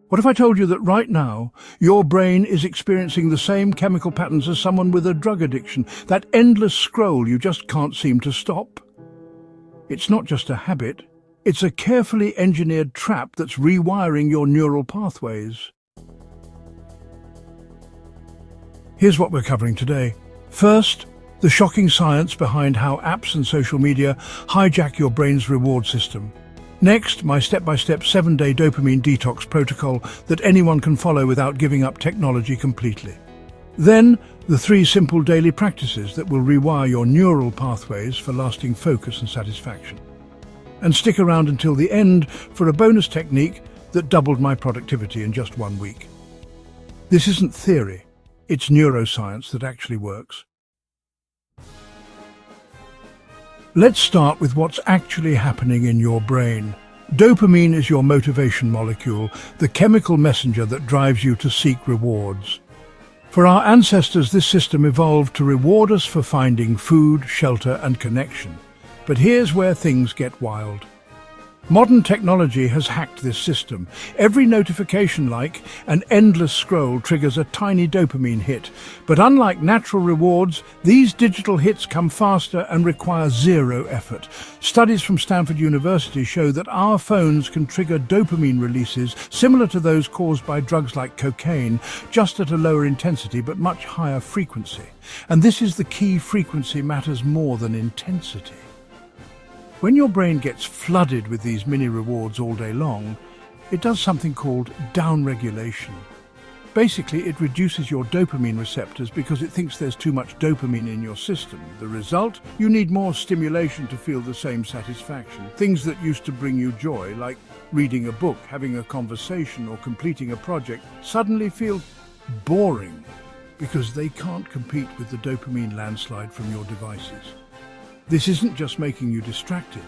What if I told you that right now, your brain is experiencing the same chemical patterns as someone with a drug addiction, that endless scroll you just can't seem to stop? It's not just a habit, it's a carefully engineered trap that's rewiring your neural pathways. Here's what we're covering today. First, the shocking science behind how apps and social media hijack your brain's reward system. Next, my step-by-step 7-day dopamine detox protocol that anyone can follow without giving up technology completely. Then, the 3 simple daily practices that will rewire your neural pathways for lasting focus and satisfaction. And stick around until the end for a bonus technique that doubled my productivity in just 1 week. This isn't theory, it's neuroscience that actually works. Let's start with what's actually happening in your brain. Dopamine is your motivation molecule, the chemical messenger that drives you to seek rewards. For our ancestors, this system evolved to reward us for finding food, shelter, and connection. But here's where things get wild. Modern technology has hacked this system. Every notification, like an endless scroll, triggers a tiny dopamine hit. But unlike natural rewards, these digital hits come faster and require zero effort. Studies from Stanford University show that our phones can trigger dopamine releases similar to those caused by drugs like cocaine, just at a lower intensity but much higher frequency. And this is the key: frequency matters more than intensity. When your brain gets flooded with these mini rewards all day long, it does something called downregulation. Basically, it reduces your dopamine receptors because it thinks there's too much dopamine in your system. The result? You need more stimulation to feel the same satisfaction. Things that used to bring you joy, like reading a book, having a conversation, or completing a project, suddenly feel boring because they can't compete with the dopamine landslide from your devices. This isn't just making you distracted,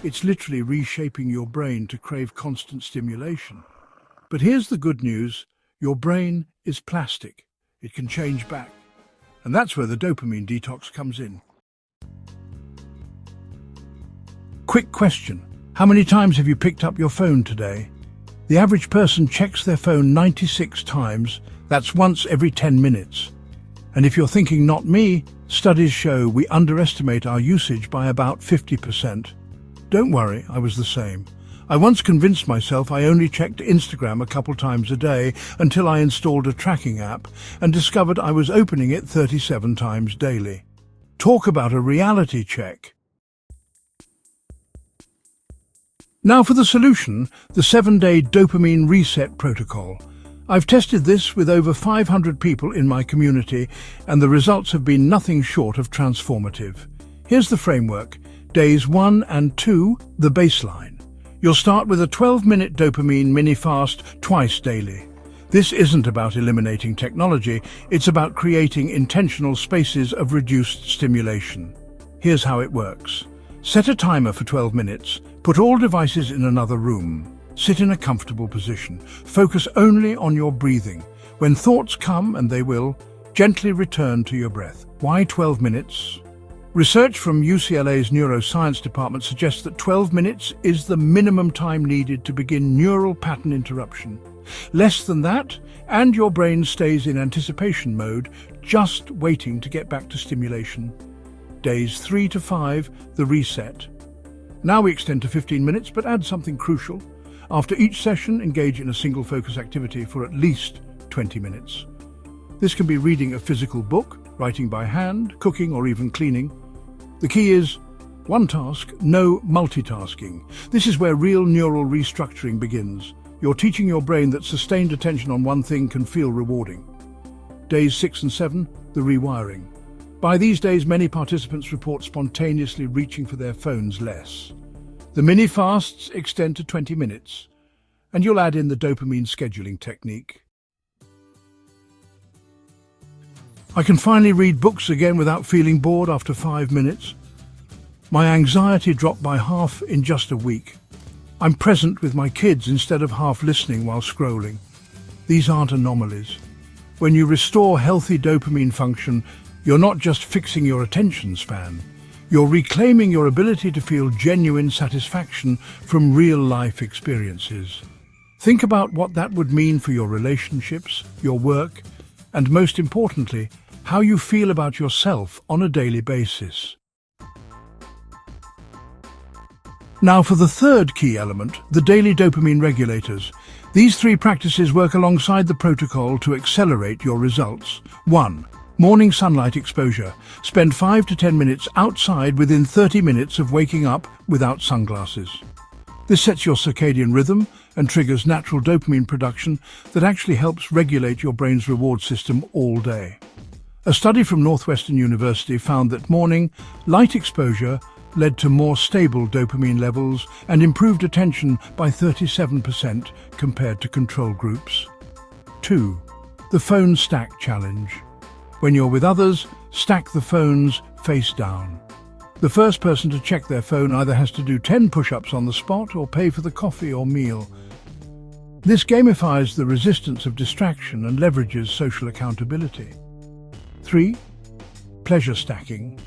it's literally reshaping your brain to crave constant stimulation. But here's the good news: your brain is plastic. It can change back. And that's where the dopamine detox comes in. Quick question: how many times have you picked up your phone today? The average person checks their phone 96 times. That's once every 10 minutes. And if you're thinking, not me, studies show we underestimate our usage by about 50%. Don't worry, I was the same. I once convinced myself I only checked Instagram a couple times a day until I installed a tracking app and discovered I was opening it 37 times daily. Talk about a reality check. Now for the solution, the 7-day dopamine reset protocol. I've tested this with over 500 people in my community, and the results have been nothing short of transformative. Here's the framework. Days 1 and 2, the baseline. You'll start with a 12-minute dopamine mini-fast twice daily. This isn't about eliminating technology, it's about creating intentional spaces of reduced stimulation. Here's how it works. Set a timer for 12 minutes. Put all devices in another room. Sit in a comfortable position. Focus only on your breathing. When thoughts come, and they will, gently return to your breath. Why 12 minutes? Research from UCLA's neuroscience department suggests that 12 minutes is the minimum time needed to begin neural pattern interruption. Less than that, and your brain stays in anticipation mode, just waiting to get back to stimulation. Days 3 to 5, the reset. Now we extend to 15 minutes, but add something crucial. After each session, engage in a single focus activity for at least 20 minutes. This can be reading a physical book, writing by hand, cooking, or even cleaning. The key is one task, no multitasking. This is where real neural restructuring begins. You're teaching your brain that sustained attention on one thing can feel rewarding. Days 6 and 7, the rewiring. By these days, many participants report spontaneously reaching for their phones less. The mini-fasts extend to 20 minutes, and you'll add in the dopamine scheduling technique. I can finally read books again without feeling bored after 5 minutes. My anxiety dropped by half in just a week. I'm present with my kids instead of half listening while scrolling. These aren't anomalies. When you restore healthy dopamine function, you're not just fixing your attention span. You're reclaiming your ability to feel genuine satisfaction from real-life experiences. Think about what that would mean for your relationships, your work, and most importantly, how you feel about yourself on a daily basis. Now for the third key element, the daily dopamine regulators. These three practices work alongside the protocol to accelerate your results. 1. Morning sunlight exposure. Spend 5 to 10 minutes outside within 30 minutes of waking up without sunglasses. This sets your circadian rhythm and triggers natural dopamine production that actually helps regulate your brain's reward system all day. A study from Northwestern University found that morning light exposure led to more stable dopamine levels and improved attention by 37% compared to control groups. 2. The phone stack challenge. When you're with others, stack the phones face down. The first person to check their phone either has to do 10 push-ups on the spot or pay for the coffee or meal. This gamifies the resistance of distraction and leverages social accountability. 3. Pleasure stacking.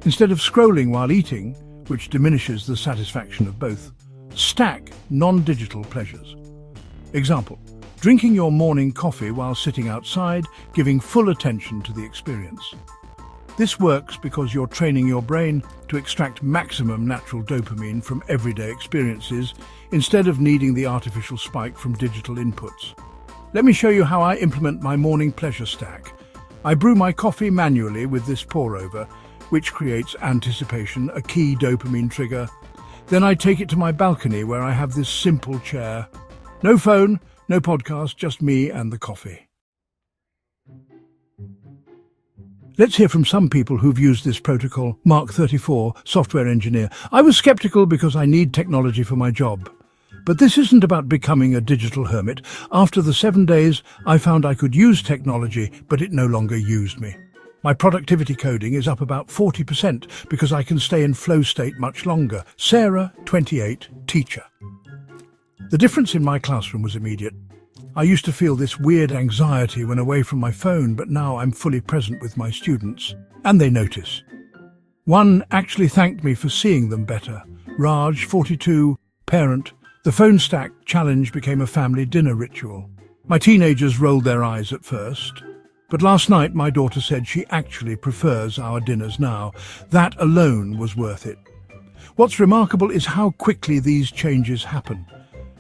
Instead of scrolling while eating, which diminishes the satisfaction of both, stack non-digital pleasures. Example: drinking your morning coffee while sitting outside, giving full attention to the experience. This works because you're training your brain to extract maximum natural dopamine from everyday experiences instead of needing the artificial spike from digital inputs. Let me show you how I implement my morning pleasure stack. I brew my coffee manually with this pour-over, which creates anticipation, a key dopamine trigger. Then I take it to my balcony where I have this simple chair. No phone, no podcast, just me and the coffee. Let's hear from some people who've used this protocol. Mark, 34, software engineer. I was skeptical because I need technology for my job. But this isn't about becoming a digital hermit. After the 7 days, I found I could use technology, but it no longer used me. My productivity coding is up about 40% because I can stay in flow state much longer. Sarah, 28, teacher. The difference in my classroom was immediate. I used to feel this weird anxiety when away from my phone, but now I'm fully present with my students, and they notice. One actually thanked me for seeing them better. Raj, 42, parent. The phone stack challenge became a family dinner ritual. My teenagers rolled their eyes at first, but last night my daughter said she actually prefers our dinners now. That alone was worth it. What's remarkable is how quickly these changes happen.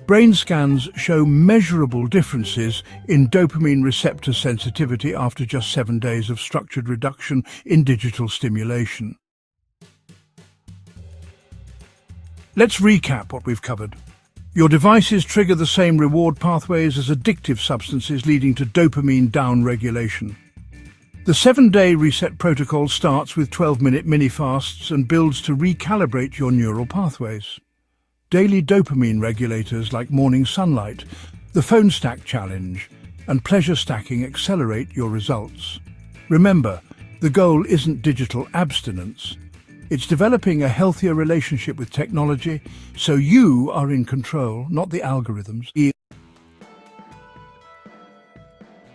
Brain scans show measurable differences in dopamine receptor sensitivity after just 7 days of structured reduction in digital stimulation. Let's recap what we've covered. Your devices trigger the same reward pathways as addictive substances, leading to dopamine downregulation. The 7-day reset protocol starts with 12-minute mini-fasts and builds to recalibrate your neural pathways. Daily dopamine regulators like morning sunlight, the phone stack challenge, and pleasure stacking accelerate your results. Remember, the goal isn't digital abstinence. It's developing a healthier relationship with technology so you are in control, not the algorithms.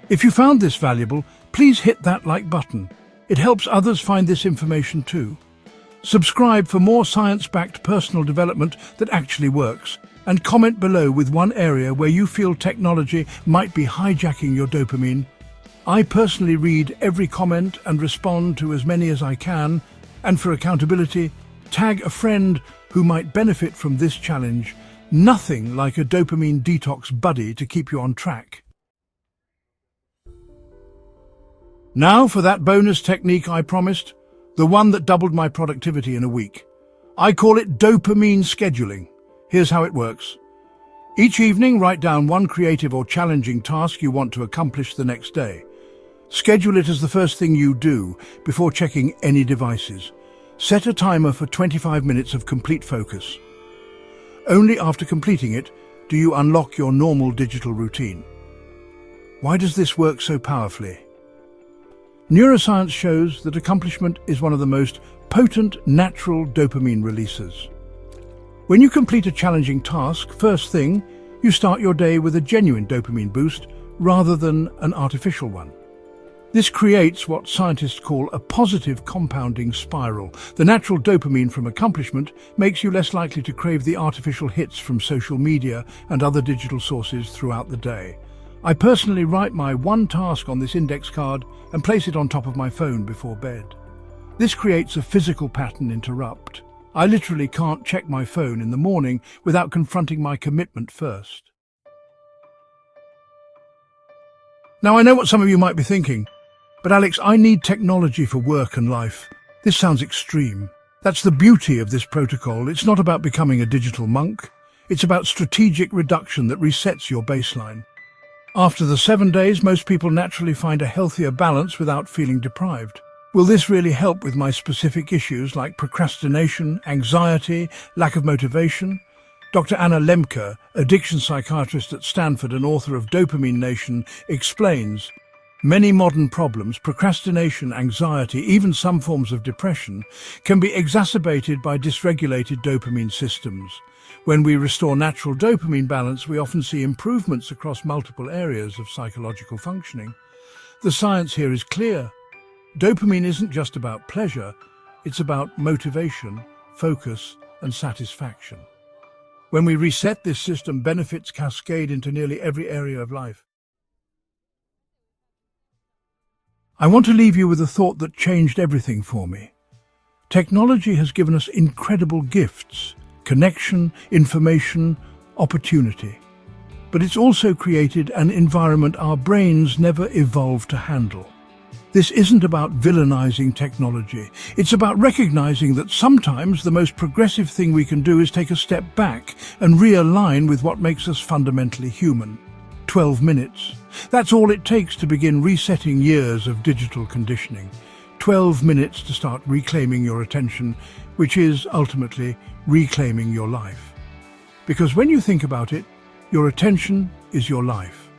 If you found this valuable, please hit that like button. It helps others find this information too. Subscribe for more science-backed personal development that actually works, and comment below with one area where you feel technology might be hijacking your dopamine. I personally read every comment and respond to as many as I can. And for accountability, tag a friend who might benefit from this challenge. Nothing like a dopamine detox buddy to keep you on track. Now for that bonus technique I promised, the one that doubled my productivity in a week. I call it dopamine scheduling. Here's how it works. Each evening, write down one creative or challenging task you want to accomplish the next day. Schedule it as the first thing you do before checking any devices. Set a timer for 25 minutes of complete focus. Only after completing it do you unlock your normal digital routine. Why does this work so powerfully? Neuroscience shows that accomplishment is one of the most potent natural dopamine releasers. When you complete a challenging task, first thing, you start your day with a genuine dopamine boost rather than an artificial one. This creates what scientists call a positive compounding spiral. The natural dopamine from accomplishment makes you less likely to crave the artificial hits from social media and other digital sources throughout the day. I personally write my one task on this index card and place it on top of my phone before bed. This creates a physical pattern interrupt. I literally can't check my phone in the morning without confronting my commitment first. Now I know what some of you might be thinking, but Alex, I need technology for work and life. This sounds extreme. That's the beauty of this protocol. It's not about becoming a digital monk. It's about strategic reduction that resets your baseline. After the 7 days, most people naturally find a healthier balance without feeling deprived. Will this really help with my specific issues like procrastination, anxiety, lack of motivation? Dr. Anna Lemke, addiction psychiatrist at Stanford and author of Dopamine Nation, explains, many modern problems, procrastination, anxiety, even some forms of depression, can be exacerbated by dysregulated dopamine systems. When we restore natural dopamine balance, we often see improvements across multiple areas of psychological functioning. The science here is clear. Dopamine isn't just about pleasure, it's about motivation, focus, and satisfaction. When we reset this system, benefits cascade into nearly every area of life. I want to leave you with a thought that changed everything for me. Technology has given us incredible gifts: connection, information, opportunity. But it's also created an environment our brains never evolved to handle. This isn't about villainizing technology. It's about recognizing that sometimes the most progressive thing we can do is take a step back and realign with what makes us fundamentally human. 12 minutes. That's all it takes to begin resetting years of digital conditioning. 12 minutes to start reclaiming your attention, which is ultimately reclaiming your life. Because when you think about it, your attention is your life.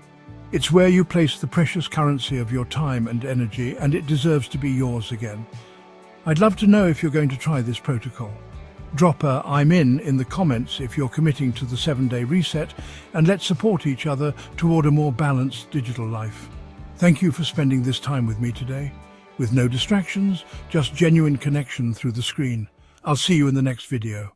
It's where you place the precious currency of your time and energy, and it deserves to be yours again. I'd love to know if you're going to try this protocol. Drop a "I'm in" the comments if you're committing to the 7-day reset, and let's support each other toward a more balanced digital life. Thank you for spending this time with me today. With no distractions, just genuine connection through the screen. I'll see you in the next video.